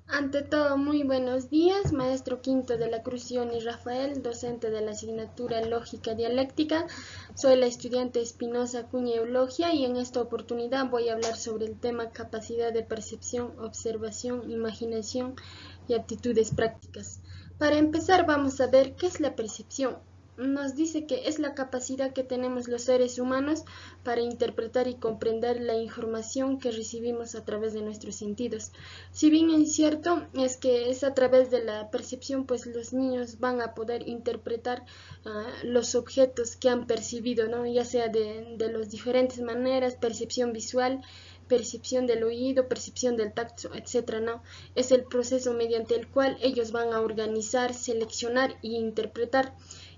Ante todo, muy buenos días, maestro Quinto de la Cruz Ioni Rafael, docente de la asignatura Lógica Dialéctica. Soy la estudiante Espinosa Acuña Eulogia y en esta oportunidad voy a hablar sobre el tema capacidad de percepción, observación, imaginación y aptitudes prácticas. Para empezar, vamos a ver qué es la percepción. Nos dice que es la capacidad que tenemos los seres humanos para interpretar y comprender la información que recibimos a través de nuestros sentidos. Si bien es cierto, es que es a través de la percepción, pues los niños van a poder interpretar los objetos que han percibido, ¿no? Ya sea de las diferentes maneras, percepción visual, percepción del oído, percepción del tacto, etcétera, ¿no? Es el proceso mediante el cual ellos van a organizar, seleccionar e interpretar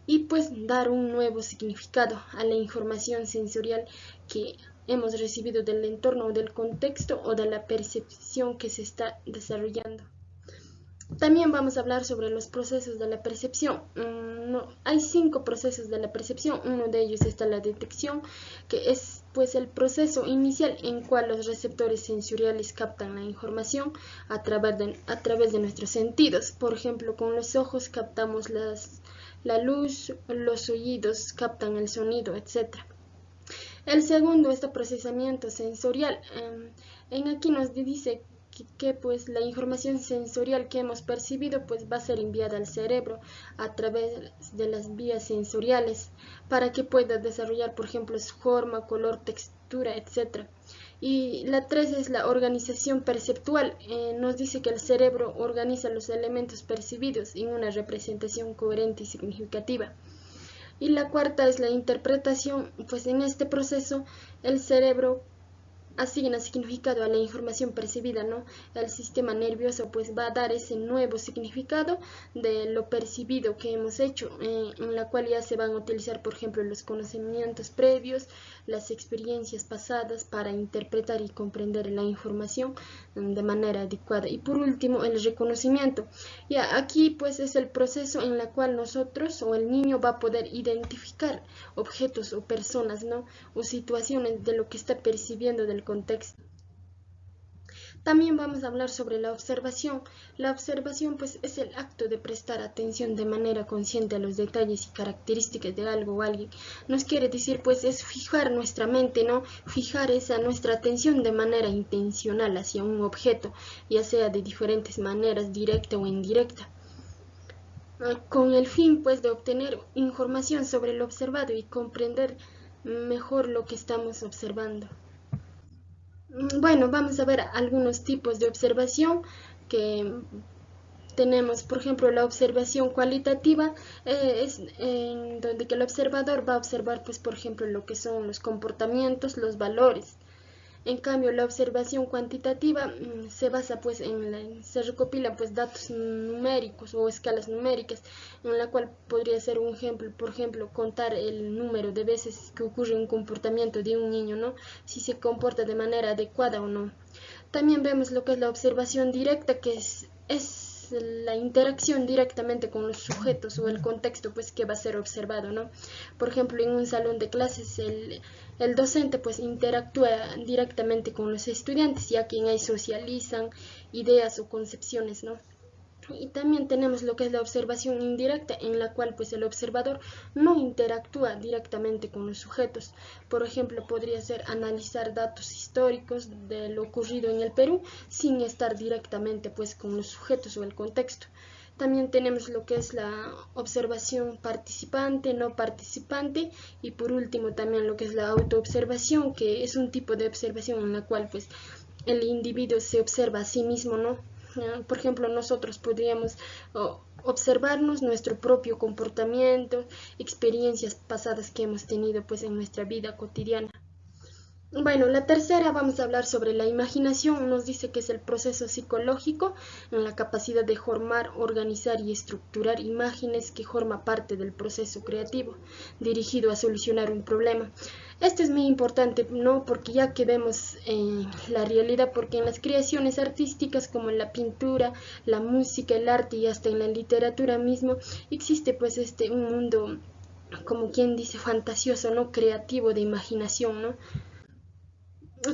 y pues dar un nuevo significado a la información sensorial que hemos recibido del entorno o del contexto o de la percepción que se está desarrollando. También vamos a hablar sobre los procesos de la percepción. Hay 5 procesos de la percepción. Uno de ellos está la detección, que es pues el proceso inicial en cual los receptores sensoriales captan la información a través de nuestros sentidos. Por ejemplo, con los ojos captamos la luz, los oídos captan el sonido, etc. El segundo es el procesamiento sensorial. En aquí nos dice que pues la información sensorial que hemos percibido pues va a ser enviada al cerebro a través de las vías sensoriales para que pueda desarrollar, por ejemplo, su forma, color, textura, etc. Y la 3 es la organización perceptual. Nos dice que el cerebro organiza los elementos percibidos en una representación coherente y significativa. Y la cuarta es la interpretación, pues en este proceso el cerebro asigna significado a la información percibida, ¿no? El sistema nervioso pues va a dar ese nuevo significado de lo percibido que hemos hecho, en la cual ya se van a utilizar, por ejemplo, los conocimientos previos, las experiencias pasadas para interpretar y comprender la información de manera adecuada. Y por último, el reconocimiento. Ya aquí pues es el proceso en el cual nosotros o el niño va a poder identificar objetos o personas, ¿no? O situaciones de lo que está percibiendo del contexto. También vamos a hablar sobre la observación. La observación pues es el acto de prestar atención de manera consciente a los detalles y características de algo o alguien. Nos quiere decir pues es fijar nuestra mente, ¿no? Fijar esa nuestra atención de manera intencional hacia un objeto, ya sea de diferentes maneras, directa o indirecta, con el fin pues de obtener información sobre lo observado y comprender mejor lo que estamos observando. Bueno, vamos a ver algunos tipos de observación que tenemos. Por ejemplo, la observación cualitativa es en donde que el observador va a observar, pues, por ejemplo, lo que son los comportamientos, los valores. En cambio, la observación cuantitativa se basa pues se recopilan pues datos numéricos o escalas numéricas, en la cual podría ser un ejemplo, por ejemplo, contar el número de veces que ocurre un comportamiento de un niño, ¿no? Si se comporta de manera adecuada o no. También vemos lo que es la observación directa, que es la interacción directamente con los sujetos o el contexto pues que va a ser observado, ¿no? Por ejemplo, en un salón de clases el docente pues interactúa directamente con los estudiantes, ya que ahí socializan ideas o concepciones, ¿no? Y también tenemos lo que es la observación indirecta, en la cual pues el observador no interactúa directamente con los sujetos. Por ejemplo, podría ser analizar datos históricos de lo ocurrido en el Perú sin estar directamente pues con los sujetos o el contexto. También tenemos lo que es la observación participante, no participante, y por último también lo que es la autoobservación, que es un tipo de observación en la cual pues el individuo se observa a sí mismo, ¿no? Por ejemplo, nosotros podríamos observarnos nuestro propio comportamiento, experiencias pasadas que hemos tenido pues en nuestra vida cotidiana. Bueno, la tercera vamos a hablar sobre la imaginación. Nos dice que es el proceso psicológico en la capacidad de formar, organizar y estructurar imágenes que forma parte del proceso creativo dirigido a solucionar un problema. Esto es muy importante, ¿no? Porque ya que vemos la realidad, porque en las creaciones artísticas como en la pintura, la música, el arte y hasta en la literatura mismo, existe pues un mundo, como quien dice, fantasioso, ¿no? Creativo, de imaginación, ¿no?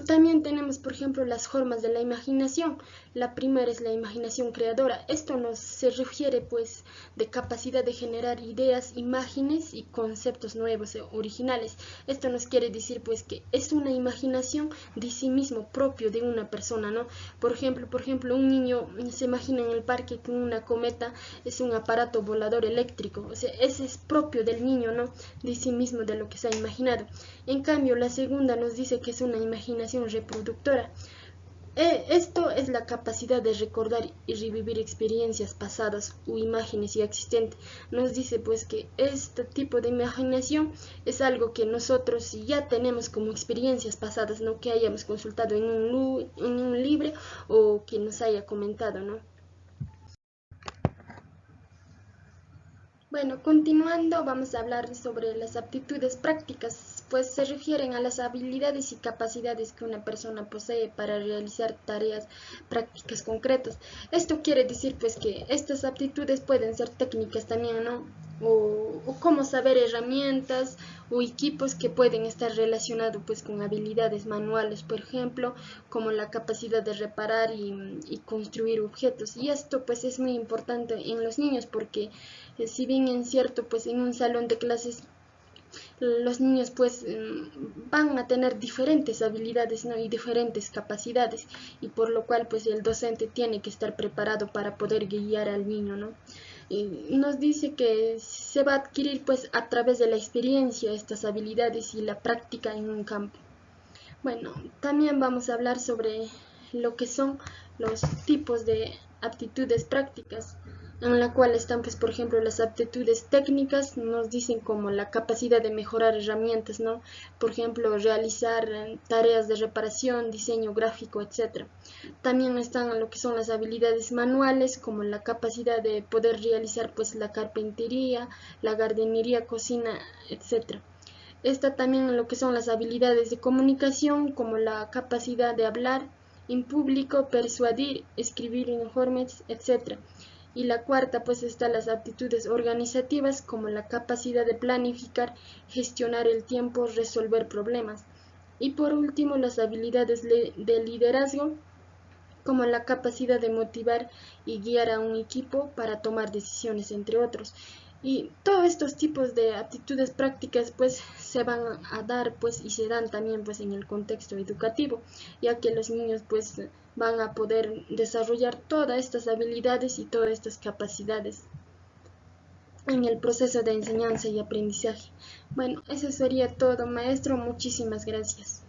También tenemos, por ejemplo, las formas de la imaginación. La primera es la imaginación creadora. Esto se refiere pues de capacidad de generar ideas, imágenes y conceptos nuevos e originales. Esto nos quiere decir pues que es una imaginación de sí mismo, propio de una persona, ¿no? Por ejemplo, un niño se imagina en el parque que una cometa es un aparato volador eléctrico. O sea, ese es propio del niño, ¿no? De sí mismo, de lo que se ha imaginado. En cambio, la segunda nos dice que es una imaginación reproductora. Esto es la capacidad de recordar y revivir experiencias pasadas o imágenes ya existentes. Nos dice pues que este tipo de imaginación es algo que nosotros ya tenemos como experiencias pasadas, no que hayamos consultado en un libro o que nos haya comentado, ¿no? Bueno, continuando, vamos a hablar sobre las aptitudes prácticas, pues se refieren a las habilidades y capacidades que una persona posee para realizar tareas prácticas concretas. Esto quiere decir pues que estas aptitudes pueden ser técnicas también, ¿no? O cómo saber herramientas o equipos que pueden estar relacionados pues con habilidades manuales, por ejemplo, como la capacidad de reparar y construir objetos. Y esto pues es muy importante en los niños porque si bien es cierto, pues en un salón de clases los niños pues van a tener diferentes habilidades, ¿no? Y diferentes capacidades, y por lo cual pues el docente tiene que estar preparado para poder guiar al niño, ¿no? Y nos dice que se va a adquirir pues a través de la experiencia estas habilidades y la práctica en un campo. Bueno, también vamos a hablar sobre lo que son los tipos de aptitudes prácticas, en la cual están, pues, por ejemplo, las aptitudes técnicas, nos dicen como la capacidad de mejorar herramientas, ¿no? Por ejemplo, realizar tareas de reparación, diseño gráfico, etc. También están lo que son las habilidades manuales, como la capacidad de poder realizar, pues, la carpintería, la jardinería, cocina, etc. Está también en lo que son las habilidades de comunicación, como la capacidad de hablar en público, persuadir, escribir informes, etc. Y la cuarta, pues, está las aptitudes organizativas, como la capacidad de planificar, gestionar el tiempo, resolver problemas. Y por último, las habilidades de liderazgo, como la capacidad de motivar y guiar a un equipo para tomar decisiones, entre otros. Y todos estos tipos de aptitudes prácticas pues se van a dar pues y se dan también pues en el contexto educativo, ya que los niños pues van a poder desarrollar todas estas habilidades y todas estas capacidades en el proceso de enseñanza y aprendizaje. Bueno, eso sería todo, maestro. Muchísimas gracias.